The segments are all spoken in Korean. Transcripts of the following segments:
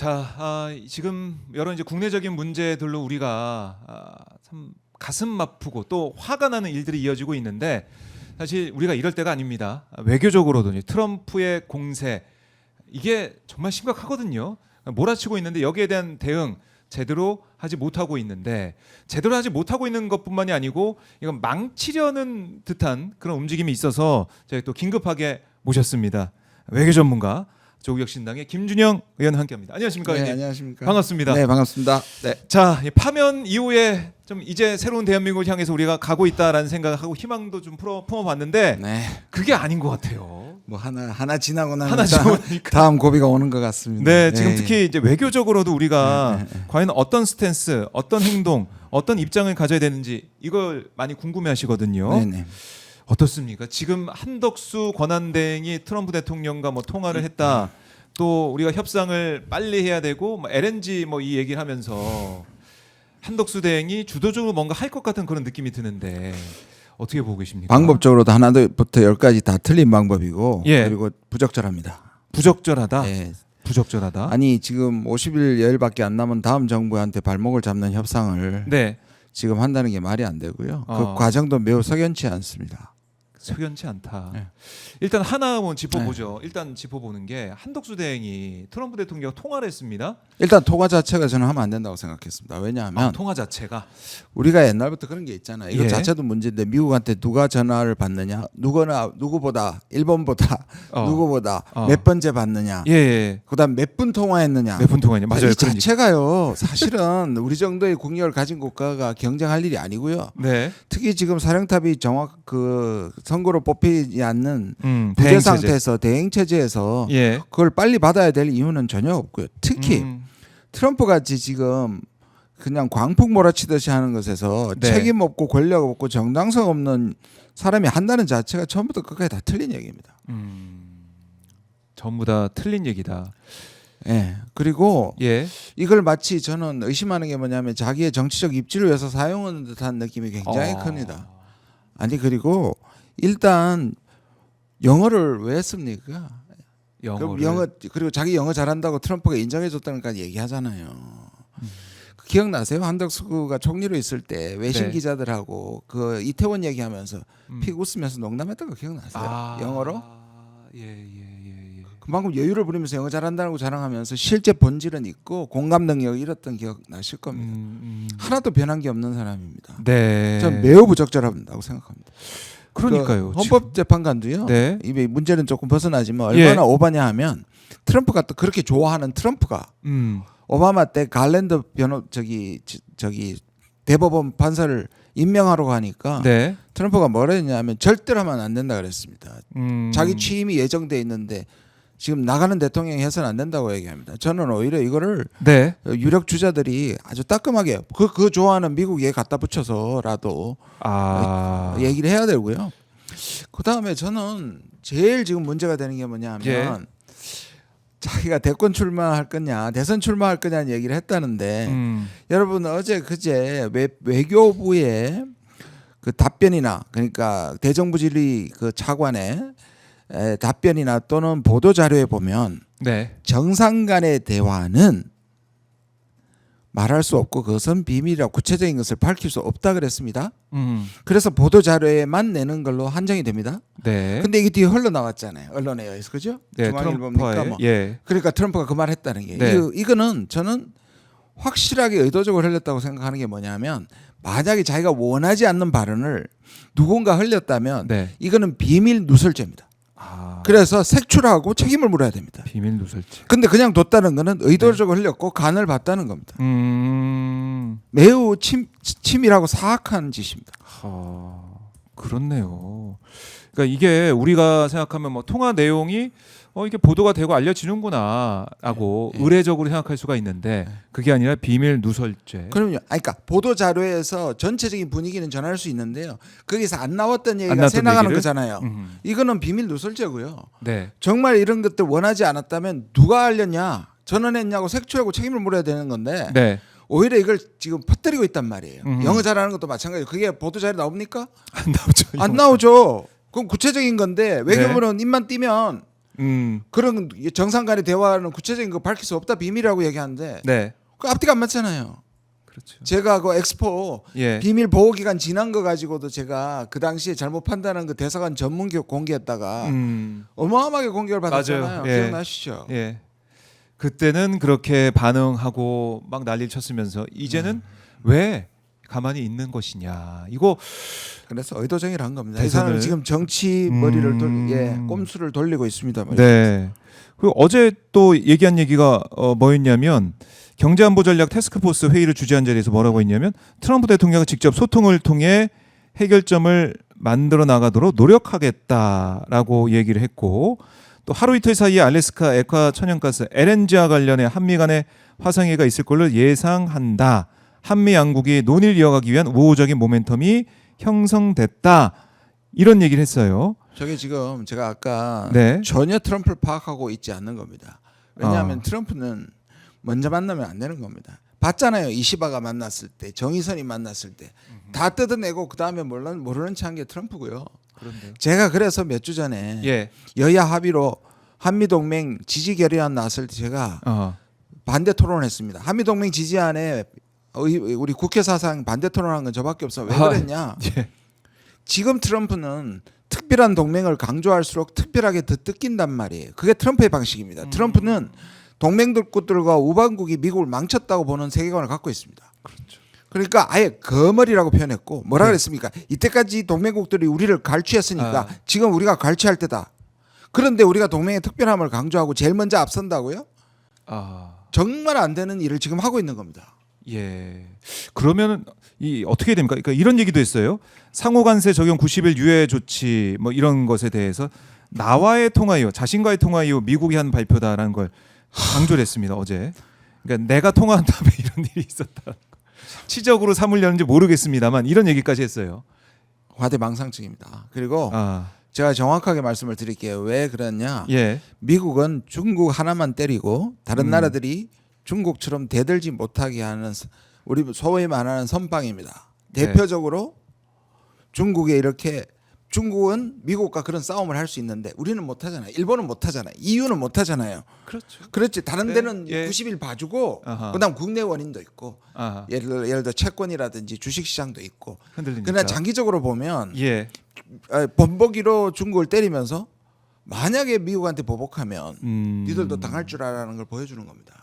자, 지금 여러 이제 국내적인 문제들로 우리가 참 가슴 아프고 또 화가 나는 일들이 이어지고 있는데 사실 우리가 이럴 때가 아닙니다. 외교적으로도 트럼프의 공세 이게 정말 심각하거든요. 몰아치고 있는데 여기에 대한 대응 제대로 하지 못하고 있는데 제대로 하지 못하고 있는 것뿐만이 아니고 이건 망치려는 듯한 그런 움직임이 있어서 저희 또 긴급하게 모셨습니다. 외교 전문가 조국혁신당의 김준영 의원 함께합니다. 안녕하십니까? 네, 의원님. 안녕하십니까? 반갑습니다. 네, 반갑습니다. 네. 자, 파면 이후에 좀 이제 새로운 대한민국을 향해서 우리가 가고 있다라는 생각하고 희망도 좀 품어봤는데 네. 그게 아닌 것 같아요. 뭐 하나 지나고 나면 하나 지나니까. 다음 고비가 오는 것 같습니다. 네, 지금 특히 이제 외교적으로도 우리가 네. 과연 어떤 스탠스, 어떤 행동, 어떤 입장을 가져야 되는지 이걸 많이 궁금해하시거든요. 네, 네. 어떻습니까? 지금 한덕수 권한대행이 트럼프 대통령과 뭐 통화를 했다. 또 우리가 협상을 빨리 해야 되고 뭐 LNG 뭐 이 얘기를 하면서 한덕수 대행이 주도적으로 뭔가 할 것 같은 그런 느낌이 드는데 어떻게 보고 계십니까? 방법적으로도 하나부터 열까지 다 틀린 방법이고 예. 그리고 부적절합니다. 부적절하다. 네. 부적절하다. 아니 지금 50일 여일밖에 안 남은 다음 정부한테 발목을 잡는 협상을 네. 지금 한다는 게 말이 안 되고요. 그 어. 과정도 매우 석연치 않습니다. 석연치 않다. 네. 일단 하나 한번 짚어보죠. 일단 짚어보는 게 한덕수 대행이 트럼프 대통령과 통화를 했습니다. 일단 통화 자체가 저는 하면 안 된다고 생각했습니다. 왜냐하면 통화 자체가 우리가 옛날부터 그런 게 있잖아요. 이거 예. 자체도 문제인데 미국한테 누가 전화를 받느냐, 누구보다 일본보다 누구보다 몇 번째 받느냐, 예. 그다음 몇 분 통화했느냐. 몇 분 통화냐. 맞아요. 이 그런 얘기. 자체가요. 사실은 우리 정도의 국력을 가진 국가가 경쟁할 일이 아니고요. 네. 특히 지금 사령탑이 정확 그 선거로 뽑히지 않는 대행 부재 체제. 상태에서 대행 체제에서 예. 그걸 빨리 받아야 될 이유는 전혀 없고요. 특히 음. 트럼프 같이 지금 그냥 광풍 몰아치듯이 하는 것에서 네. 책임 없고 권력 없고 정당성 없는 사람이 한다는 자체가 처음부터 끝까지 다 틀린 얘기입니다. 전부 다 틀린 얘기다. 예. 그리고 예. 이걸 마치 저는 의심하는 게 뭐냐면 자기의 정치적 입지를 위해서 사용하는 듯한 느낌이 굉장히 큽니다. 아니 그리고 일단 영어를 왜 했습니까? 영어를. 그리고 자기 영어 잘한다고 트럼프가 인정해줬다니까 얘기하잖아요. 그 기억나세요? 한덕수가 총리로 있을 때 외신 네. 기자들하고 그 이태원 얘기하면서 픽 웃으면서 농담했던 거 기억나세요? 영어로? 예. 그만큼 여유를 부리면서 영어 잘한다고 자랑하면서 실제 본질은 있고 공감 능력을 잃었던 기억 나실 겁니다. 하나도 변한 게 없는 사람입니다. 네. 저는 매우 부적절하다고 생각합니다. 그러니까요. 그 헌법재판관도요. 네. 이 문제는 조금 벗어나지만 얼마나 예. 오바냐 하면 트럼프가 또 그렇게 좋아하는 트럼프가 오바마 때 갈랜드 대법원 판사를 임명하러 가니까 네. 트럼프가 뭐라 했냐면 절대로 하면 안 된다 그랬습니다. 자기 취 취임이 예정돼 있는데 지금 나가는 대통령이 해서는 안 된다고 얘기합니다. 저는 오히려 이거를 네. 유력 주자들이 아주 따끔하게 그 좋아하는 미국 얘 갖다 붙여서라도 얘기를 해야 되고요. 그 다음에 저는 제일 지금 문제가 되는 게 뭐냐면 예. 자기가 대권 출마할 거냐 대선 출마할 거냐는 얘기를 했다는데 여러분 어제 그제 외교부의 그 답변이나 그러니까 대정부 질의 그 차관의 답변이나 또는 보도 자료에 보면 네. 정상 간의 대화는 말할 수 없고 그것은 비밀이라 구체적인 것을 밝힐 수 없다 그랬습니다. 그래서 보도 자료에만 내는 걸로 한정이 됩니다. 네. 근데 이게 뒤에 흘러나왔잖아요. 언론에 의해서 그죠? 네. 중앙일보입니까? 뭐. 예. 그러니까 트럼프가 그 말 했다는 게 네. 이거는 저는 확실하게 의도적으로 흘렸다고 생각하는 게 뭐냐면 만약에 자기가 원하지 않는 발언을 누군가 흘렸다면 네. 이거는 비밀 누설죄입니다. 그래서 색출하고 책임을 물어야 됩니다. 비밀 누설죄. 근데 그냥 뒀다는 거는 의도적으로 흘렸고 간을 봤다는 겁니다. 매우 치밀하고 사악한 짓입니다. 그렇네요. 그러니까 이게 우리가 생각하면 뭐 통화 내용이 이게 보도가 되고 알려지는구나라고 네. 의례적으로 생각할 수가 있는데 그게 아니라 비밀 누설죄. 그럼요. 그러니까 보도 자료에서 전체적인 분위기는 전할 수 있는데요. 거기서 안 나왔던 얘기가 나왔던 새 나가는 얘기를? 거잖아요. 이거는 비밀 누설죄고요. 네. 정말 이런 것들 원하지 않았다면 누가 알렸냐, 전원했냐고 색출하고 책임을 물어야 되는 건데 네. 오히려 이걸 지금 퍼뜨리고 있단 말이에요. 음흠. 영어 잘하는 것도 마찬가지예요. 그게 보도 자료 나옵니까? 안 나오죠. 안 나오죠. 그럼 구체적인 건데 외교부는 입만 띄면 그런 정상 간의 대화는 구체적인 거 밝힐 수 없다 비밀이라고 얘기하는데 네. 그 앞뒤가 안 맞잖아요. 그렇죠. 제가 그 엑스포 예. 비밀 보호 기간 지난 거 가지고도 제가 그 당시에 잘못 판단한 그 대사관 전문 기록 공개했다가 어마어마하게 공격을 받았잖아요. 맞아요. 예. 기억나시죠? 예. 그때는 그렇게 반응하고 막 난리를 쳤으면서 이제는 왜 가만히 있는 것이냐. 이거 그래서 의도적이라 한 겁니다. 이 대선을- 사람은 지금 정치 머리를 꼼수를 돌리고 있습니다. 네. 그리고 어제 또 얘기한 얘기가 뭐였냐면 경제안보전략 태스크포스 회의를 주재한 자리에서 뭐라고 했냐면 트럼프 대통령과 직접 소통을 통해 해결점을 만들어 나가도록 노력하겠다라고 얘기를 했고 또 하루 이틀 사이에 알래스카 액화 천연가스 LNG와 관련해 한미 간의 화상회의가 있을 걸로 예상한다. 한미 양국이 논의를 이어가기 위한 우호적인 모멘텀이 형성됐다. 이런 얘기를 했어요. 저게 지금 제가 아까 네. 전혀 트럼프를 파악하고 있지 않는 겁니다. 왜냐하면 아. 트럼프는 먼저 만나면 안 되는 겁니다. 봤잖아요. 이시바가 만났을 때, 정의선이 만났을 때 다 뜯어내고 그 다음에 모르는 체 한 게 트럼프고요. 그런데요. 제가 그래서 몇 주 전에 예. 여야 합의로 한미동맹 지지 결의안 나왔을 때 제가 반대 토론했습니다. 한미동맹 지지안에 우리 국회 사상 반대 토론한 건 저밖에 없어. 왜 그랬냐? 예. 지금 트럼프는 특별한 동맹을 강조할수록 특별하게 더 뜯긴단 말이에요. 그게 트럼프의 방식입니다. 트럼프는 동맹국들과 우방국이 미국을 망쳤다고 보는 세계관을 갖고 있습니다. 그렇죠. 그러니까 아예 거머리라고 표현했고 뭐라 그랬습니까? 이때까지 동맹국들이 우리를 갈취했으니까 지금 우리가 갈취할 때다. 그런데 우리가 동맹의 특별함을 강조하고 제일 먼저 앞선다고요? 정말 안 되는 일을 지금 하고 있는 겁니다. 예. 그러면 이 어떻게 됩니까? 그러니까 이런 얘기도 했어요. 상호 관세 적용 90일 유예 조치 뭐 이런 것에 대해서 나와의 통화 이후, 자신과의 통화 이후 미국이 한 발표다라는 걸 강조를 했습니다. 어제. 그러니까 내가 통화한 다음에 이런 일이 있었다. 치적으로 삼으려는지 모르겠습니다만 이런 얘기까지 했어요. 과대망상증입니다. 그리고 제가 정확하게 말씀을 드릴게요. 왜 그랬냐? 예. 미국은 중국 하나만 때리고 다른 나라들이 중국처럼 대들지 못하게 하는 우리 소위 말하는 선방입니다. 대표적으로 중국에 이렇게 중국은 미국과 그런 싸움을 할 수 있는데 우리는 못 하잖아요. 일본은 못 하잖아요. EU는 못 하잖아요. 그렇죠. 그렇지. 다른 네. 데는 예. 90일 봐주고 아하. 그다음 국내 원인도 있고 아하. 예를 들어 채권이라든지 주식시장도 있고 흔들리니까. 그러나 장기적으로 보면 예. 번복기로 중국을 때리면서 만약에 미국한테 보복하면 니들도 음. 당할 줄 알아라는 걸 보여주는 겁니다.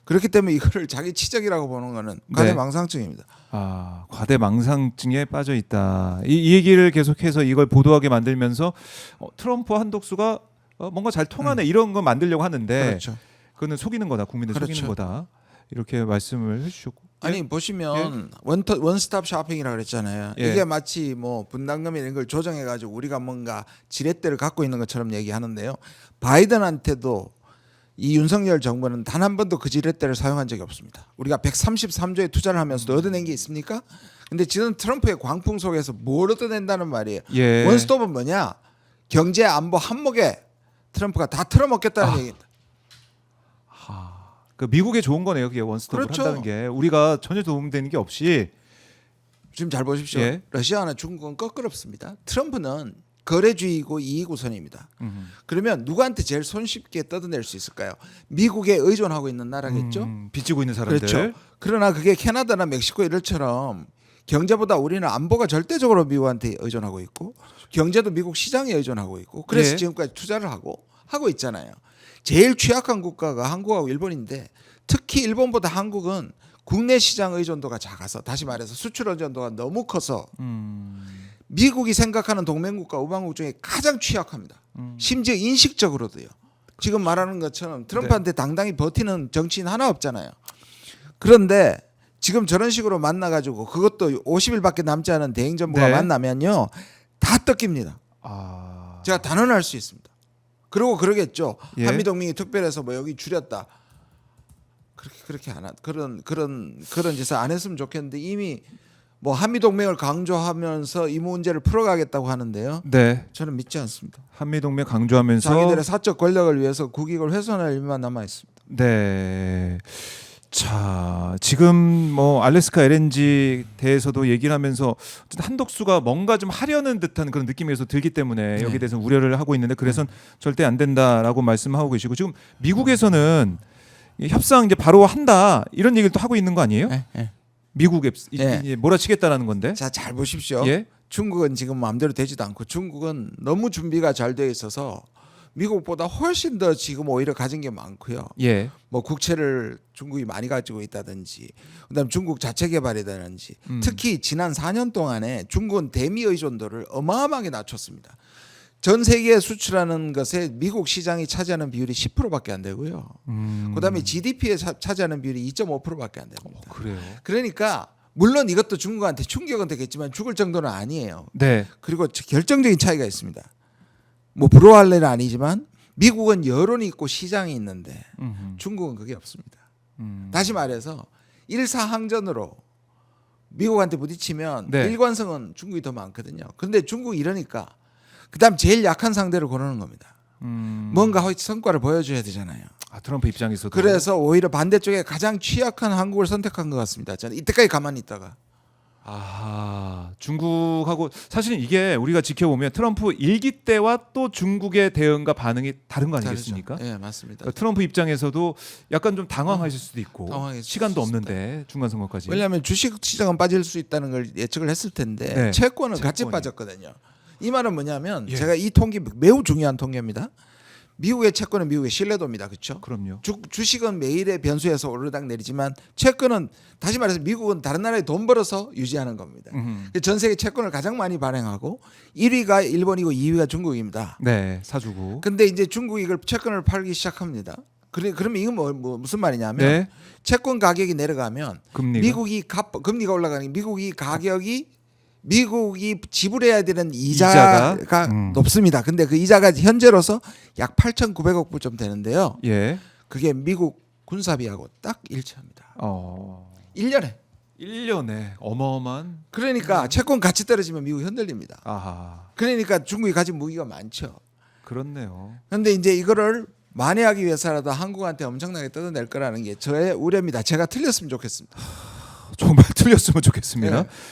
그렇기 때문에 이거를 자기 치적이라고 보는 거는 과대망상증입니다. 과대망상증에 빠져 있다. 이 얘기를 계속해서 이걸 보도하게 만들면서 트럼프 한독수가 뭔가 잘 통하네 이런 거 만들려고 하는데 그렇죠. 그거는 속이는 거다. 국민들 그렇죠. 속이는 거다. 이렇게 말씀을 해주셨고. 아니 보시면 원스톱 쇼핑이라고 그랬잖아요. 예. 이게 마치 뭐 분담금 이런 걸 조정해가지고 우리가 뭔가 지렛대를 갖고 있는 것처럼 얘기하는데요. 바이든한테도 이 윤석열 정부는 단 한 번도 그 지렛대를 사용한 적이 없습니다. 우리가 133조에 투자를 하면서도 얻어낸 게 있습니까? 근데 지금 트럼프의 광풍 속에서 뭘 얻어낸다는 말이에요. 예. 원스톱은 뭐냐? 경제 안보 한몫에 트럼프가 다 털어먹겠다는 얘기입니다. 그 미국에 좋은 거네요. 그게 원스톱을 그렇죠. 한다는 게 우리가 전혀 도움되는 게 없이 지금 잘 보십시오. 예. 러시아나 중국은 거꾸롭습니다. 트럼프는 거래주의이고 이익 우선입니다. 그러면 누구한테 제일 손쉽게 뜯어낼 수 있을까요? 미국에 의존하고 있는 나라겠죠. 빚지고 있는 사람들. 그렇죠. 그러나 그게 캐나다나 멕시코 이럴처럼 경제보다 우리는 안보가 절대적으로 미국한테 의존하고 있고 경제도 미국 시장에 의존하고 있고 그래서 예. 지금까지 투자를 하고 있잖아요. 제일 취약한 국가가 한국하고 일본인데 특히 일본보다 한국은 국내 시장 의존도가 작아서 다시 말해서 수출 의존도가 너무 커서 미국이 생각하는 동맹국가 우방국 중에 가장 취약합니다. 심지어 인식적으로도요. 지금 말하는 것처럼 트럼프한테 당당히 버티는 정치인 하나 없잖아요. 그런데 지금 저런 식으로 만나가지고 그것도 50일밖에 남지 않은 대행 정부가 네. 만나면요 다 뜯깁니다. 제가 단언할 수 있습니다. 그리고 그러겠죠. 예. 한미동맹이 특별해서 뭐 여기 줄였다. 그렇게 안 그런 짓을 안 했으면 좋겠는데 이미 뭐 한미동맹을 강조하면서 이 문제를 풀어가겠다고 하는데요. 네. 저는 믿지 않습니다. 한미동맹 강조하면서 자기들의 사적 권력을 위해서 국익을 훼손할 일만 남아 있습니다. 네. 자, 지금 뭐 알래스카 LNG 대해서도 얘기를 하면서 어쨌든 한덕수가 뭔가 좀 하려는 듯한 그런 느낌에서 들기 때문에 네. 여기에 대해서 우려를 하고 있는데 그래서 절대 안 된다라고 말씀하고 계시고 지금 미국에서는 이 협상 이제 바로 한다 이런 얘기를 또 하고 있는 거 아니에요? 예, 예. 미국에 예. 이제 몰아치겠다라는 건데. 자, 잘 보십시오. 예? 중국은 지금 마음대로 되지도 않고 중국은 너무 준비가 잘 되어 있어서 미국보다 훨씬 더 지금 오히려 가진 게 많고요. 예. 뭐 국채를 중국이 많이 가지고 있다든지, 그다음 중국 자체 개발이라든지, 특히 지난 4년 동안에 중국은 대미 의존도를 어마어마하게 낮췄습니다. 전 세계에 수출하는 것에 미국 시장이 차지하는 비율이 10%밖에 안 되고요. 그다음에 GDP에 차지하는 비율이 2.5%밖에 안 됩니다. 그래요. 그러니까 물론 이것도 중국한테 충격은 되겠지만 죽을 정도는 아니에요. 네. 그리고 결정적인 차이가 있습니다. 뭐 부러워할 일은 아니지만 미국은 여론이 있고 시장이 있는데 중국은 그게 없습니다. 다시 말해서 일사항전으로 미국한테 부딪히면 네. 일관성은 중국이 더 많거든요. 그런데 중국이 이러니까 그다음 제일 약한 상대를 고르는 겁니다. 뭔가 성과를 보여줘야 되잖아요. 아, 트럼프 입장에서도. 그래서 오히려 반대쪽에 가장 취약한 한국을 선택한 것 같습니다. 저는 이때까지 가만히 있다가. 아, 중국하고 사실은 이게 우리가 지켜보면 트럼프 일기 때와 또 중국의 대응과 반응이 다른 거 아니겠습니까? 예, 맞습니다. 그러니까 트럼프 입장에서도 약간 좀 당황하실 수도 있고 당황했을 시간도 수 있다. 없는데 중간 선거까지. 왜냐하면 주식 시장은 빠질 수 있다는 걸 예측을 했을 텐데 네, 채권은 같이 채권이. 빠졌거든요. 이 말은 뭐냐면 예. 제가 이 통계 매우 중요한 통계입니다. 미국의 채권은 미국의 신뢰도입니다. 그렇죠? 그럼요. 주식은 매일의 변수에서 오르락 내리지만 채권은 다시 말해서 미국은 다른 나라에 돈 벌어서 유지하는 겁니다. 전 세계 채권을 가장 많이 발행하고 1위가 일본이고 2위가 중국입니다. 네, 사주고. 근데 이제 중국이 이걸 채권을 팔기 시작합니다. 그러면 이건 뭐 무슨 말이냐면 네. 채권 가격이 내려가면 금리가. 미국이 금리가 올라가니 미국이 지불해야 되는 이자가 높습니다. 근데 그 이자가 현재로서 약 8,900억 불 좀 되는데요. 예. 그게 미국 군사비하고 딱 일치합니다. 1년에. 1년에 어마어마한. 그러니까 채권 가치 떨어지면 미국이 흔들립니다. 아하. 그러니까 중국이 가진 무기가 많죠. 그렇네요. 그런데 이제 이거를 만회하기 위해서라도 한국한테 엄청나게 뜯어낼 거라는 게 저의 우려입니다. 제가 틀렸으면 좋겠습니다. 정말 틀렸으면 좋겠습니다. 네.